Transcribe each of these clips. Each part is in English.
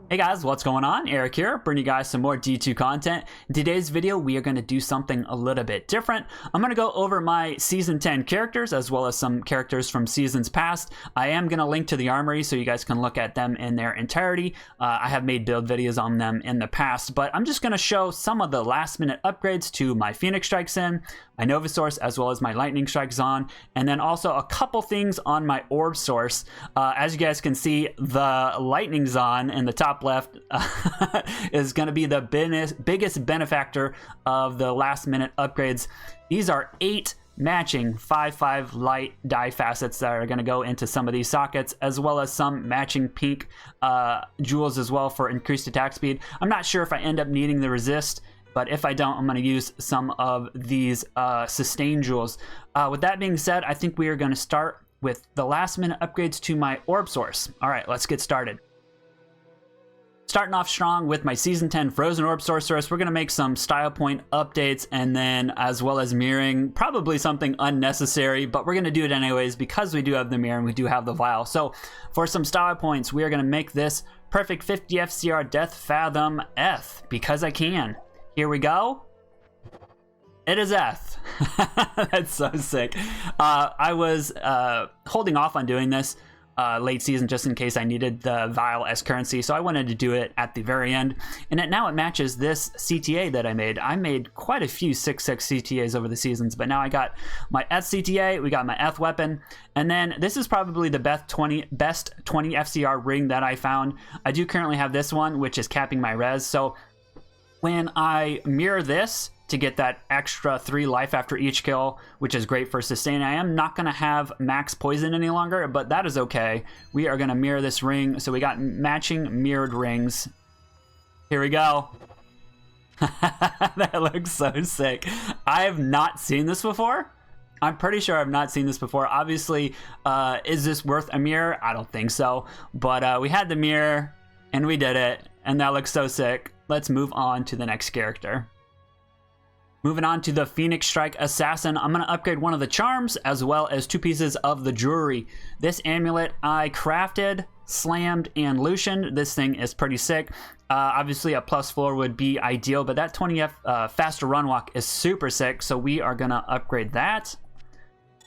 Hey guys, what's going on? Eric here, bringing you guys some more D2 content. In today's video, we are going to do something a little bit different. I'm going to go over my Season 10 characters, as well as some characters from seasons past. I am going to link to the armory so you guys can look at them in their entirety. I have made build videos on them in the past, but I'm just going to show some of the last minute upgrades to my Phoenix Strikes in, my Nova Source, as well as my Lightning Strikes on, and then also a couple things on my Orb Source. As you guys can see, the Lightning Zon in the top left is going to be the biggest benefactor of the last minute upgrades. These are 8 matching 5/5 light die facets that are going to go into some of these sockets, as well as some matching pink jewels as well for increased attack speed. I'm not sure if I end up needing the resist, but if I don't, I'm going to use some of these sustain jewels. With that being said, I think we are going to start with the last minute upgrades to my Orb Source. All right, let's get started. Starting off strong with my Season 10 Frozen Orb Sorceress, we're going to make some style point updates, and then as well as mirroring, probably something unnecessary, but we're going to do it anyways because we do have the mirror and we do have the vial. So for some style points, we are going to make this perfect 50 FCR Death Fathom Eth, because I can. Here we go. It is Eth. That's so sick. I was holding off on doing this late season just in case I needed the vial as currency, so I wanted to do it at the very end, and now it matches this CTA that I made. I made quite a few 6/6 CTAs over the seasons, but now I got my Eth CTA, we got my Eth weapon, and then this is probably the best 20 FCR ring that I found. I do currently have this one, which is capping my res, so when I mirror this to get that extra 3 life after each kill, which is great for sustain, I am not going to have max poison any longer, but that is okay. We are going to mirror this ring, so we got matching mirrored rings. Here we go. That looks so sick. I have not seen this before. I'm pretty sure I've not seen this before. Obviously, is this worth a mirror? I don't think so, but we had the mirror, and we did it, and that looks so sick. Let's move on to the next character. Moving on to the Phoenix Strike Assassin, I'm going to upgrade one of the charms as well as 2 pieces of the jewelry. This amulet I crafted, slammed, and lutioned. This thing is pretty sick. Obviously a +4 would be ideal, but that 20 faster run walk is super sick, so we are going to upgrade that.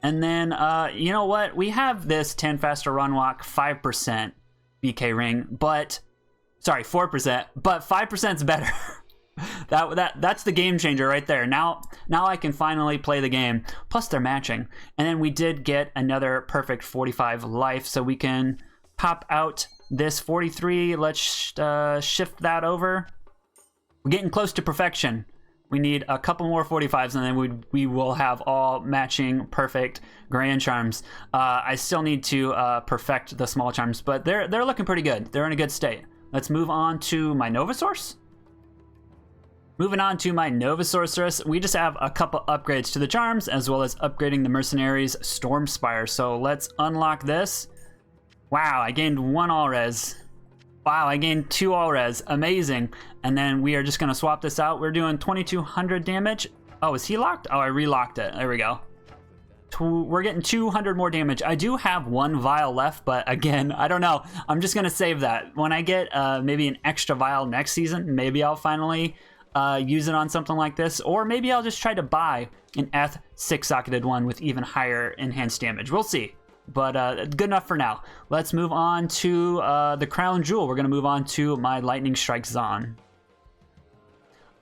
And then, you know what? We have this 10 faster run walk, 5% BK ring, but, sorry, 4%, but 5% is better. That's the game changer right there. Now I can finally play the game. Plus they're matching. And then we did get another perfect 45 life, so we can pop out this 43. Let's shift that over. We're getting close to perfection. We need a couple more 45s, and then we will have all matching perfect grand charms. I still need to perfect the small charms, but they're looking pretty good. They're in a good state. Let's move on to my Nova Source. Moving on to my Nova Sorceress, we just have a couple upgrades to the charms, as well as upgrading the Mercenaries Storm Spire. So let's unlock this. Wow, I gained 1 all res. Wow, I gained 2 all res. Amazing. And then we are just going to swap this out. We're doing 2200 damage. Oh, is he locked? Oh, I relocked it. There we go. We're getting 200 more damage. I do have 1 vial left, but again, I don't know. I'm just going to save that. When I get maybe an extra vial next season, maybe I'll finally use it on something like this, or maybe I'll just try to buy an Eth 6-socketed one with even higher enhanced damage. We'll see, but good enough for now. Let's move on to the Crown Jewel. We're going to move on to my Lightning Strike Zon.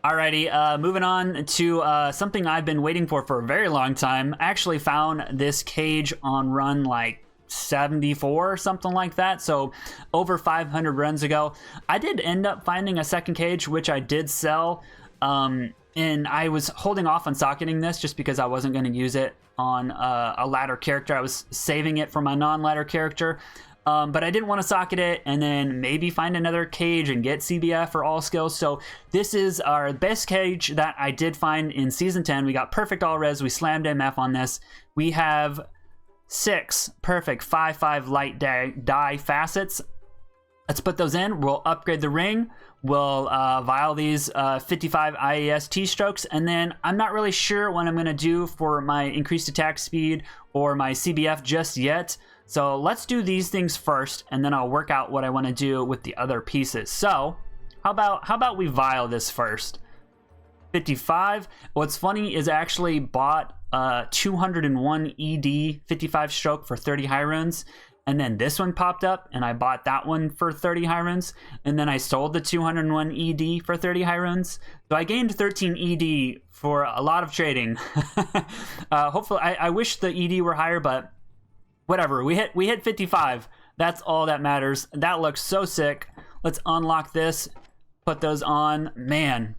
Alrighty, moving on to something I've been waiting for a very long time. I actually found this cage on run like 74 or something like that, so over 500 runs ago. I did end up finding a second cage, which I did sell, and I was holding off on socketing this just because I wasn't going to use it on a ladder character. I was saving it for my non-ladder character, but I didn't want to socket it and then maybe find another cage and get CBF for all skills. So this is our best cage that I did find in Season 10. We got perfect all res. We slammed MF on this. We have 6 perfect 5/5 light die facets. Let's put those in. We'll upgrade the ring. We'll vial these 55 IAS Tstrokes, and then I'm not really sure what I'm going to do for my increased attack speed or my CBF just yet. So let's do these things first, and then I'll work out what I want to do with the other pieces. So how about we vial this first? 55. What's funny is I actually bought 201 ED 55 stroke for 30 high runes, and then this one popped up and I bought that one for 30 high runes, and then I sold the 201 ED for 30 high runes. So I gained 13 ED for a lot of trading. Hopefully, I wish the ED were higher, but whatever. We hit 55. That's all that matters. That looks so sick. Let's unlock this, put those on. Man,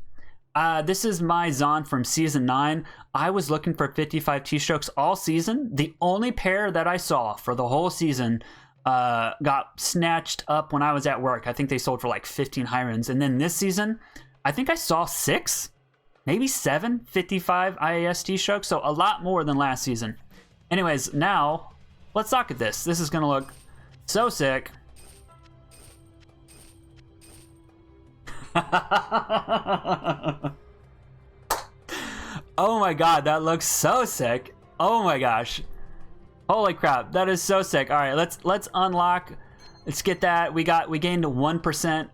this is my Zon from season 9. I was looking for 55 Tstrokes all season. The only pair that I saw for the whole season got snatched up when I was at work. I think they sold for like 15 high runes. And then this season, I think I saw 6, maybe 7 55 IAS Tstrokes. So a lot more than last season. Anyways, now let's look at this. This is going to look so sick. Oh my god, that looks so sick. Oh my gosh. Holy crap, that is so sick. All right, let's unlock. Let's get that. We gained 1%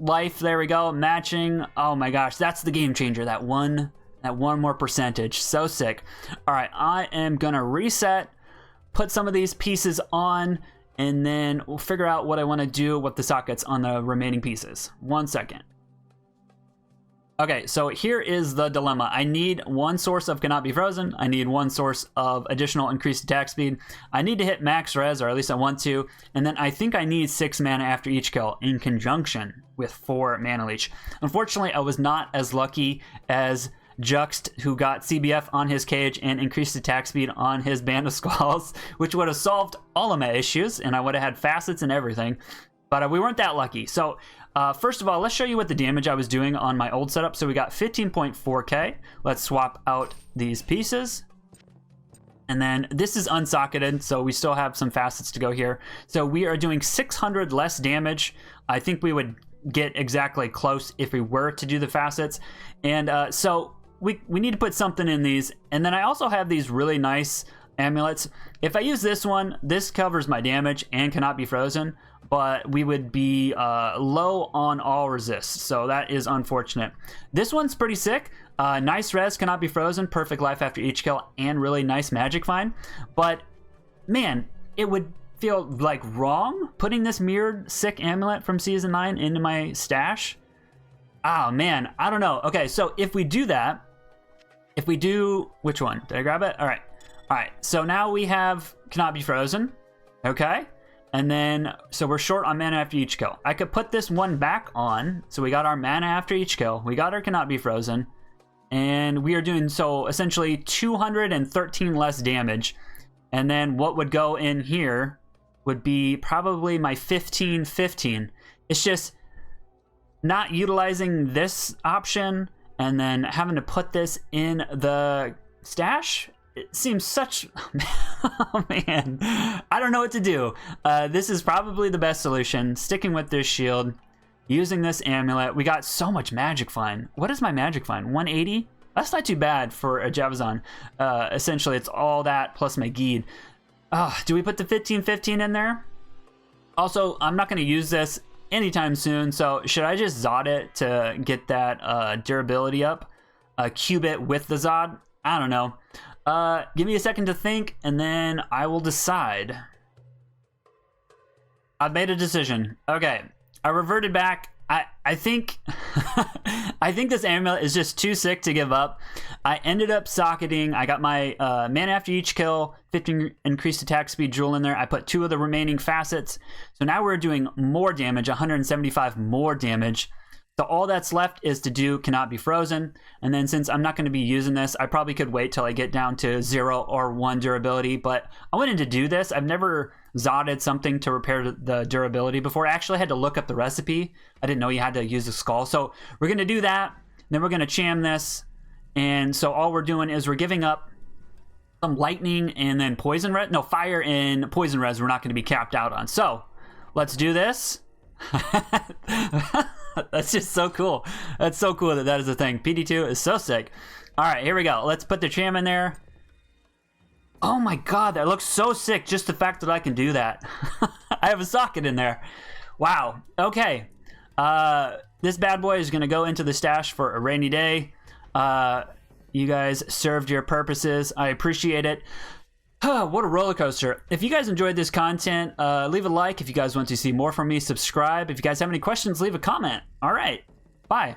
life. There we go. Matching. Oh my gosh, that's the game changer. That one more percentage. So sick. All right, I am gonna reset, put some of these pieces on, and then we'll figure out what I want to do with the sockets on the remaining pieces. 1 second. Okay, so here is the dilemma. I need one source of cannot be frozen. I need one source of additional increased attack speed. I need to hit max res, or at least I want to. And then I think I need 6 mana after each kill in conjunction with 4 mana leech. Unfortunately, I was not as lucky as Juxt, who got CBF on his cage and increased attack speed on his Band of Squalls, which would have solved all of my issues, and I would have had facets and everything. But we weren't that lucky. So first of all, let's show you what the damage I was doing on my old setup. So we got 15.4k. Let's swap out these pieces. And then this is unsocketed, so we still have some facets to go here. So we are doing 600 less damage. I think we would get exactly close if we were to do the facets. And so we need to put something in these. And then I also have these really nice amulets. If I use this one, this covers my damage and cannot be frozen, but we would be low on all resists, so that is unfortunate. This one's pretty sick. Nice res, cannot be frozen, perfect life after each kill, and really nice magic find. But man, it would feel like wrong putting this mirrored sick amulet from season 9 into my stash. Oh man, I don't know. Okay, so if we do that, if we do, which one? Did I grab it? All right. So now we have cannot be frozen. Okay. And then, so we're short on mana after each kill. I could put this one back on. So we got our mana after each kill. We got our cannot be frozen. And we are doing, so essentially 213 less damage. And then what would go in here would be probably my 15-15. It's just not utilizing this option and then having to put this in the stash. It seems such, oh man, I don't know what to do. This is probably the best solution. Sticking with this shield, using this amulet. We got so much magic find. What is my magic find? 180? That's not too bad for a Javazon. Essentially, it's all that plus my Geed. Do we put the 15-15 in there? Also, I'm not going to use this anytime soon, so should I just Zod it to get that durability up? Cube it with the Zod? I don't know. Give me a second to think, and then I will decide. I've made a decision. Okay, I reverted back. I think I think this amulet is just too sick to give up. I ended up socketing. I got my mana after each kill, 15 increased attack speed jewel in there. I put 2 of the remaining facets. So now we're doing more damage, 175 more damage. So all that's left is to do cannot be frozen. And then since I'm not going to be using this, I probably could wait till I get down to 0 or 1 durability. But I wanted to do this. I've never Zodded something to repair the durability before. I actually had to look up the recipe. I didn't know you had to use a skull. So we're going to do that. Then we're going to cham this. And so all we're doing is we're giving up some lightning and then poison res. No, fire and poison res we're not going to be capped out on. So let's do this. That's just so cool. That's so cool that is a thing. PD2 is so sick. All right, here we go. Let's put the cham in there. Oh my god, that looks so sick, just the fact that I can do that. I have a socket in there. Wow. Okay. This bad boy is going to go into the stash for a rainy day. You guys served your purposes. I appreciate it. What a roller coaster. If you guys enjoyed this content, leave a like. If you guys want to see more from me, subscribe. If you guys have any questions, leave a comment. All right. Bye.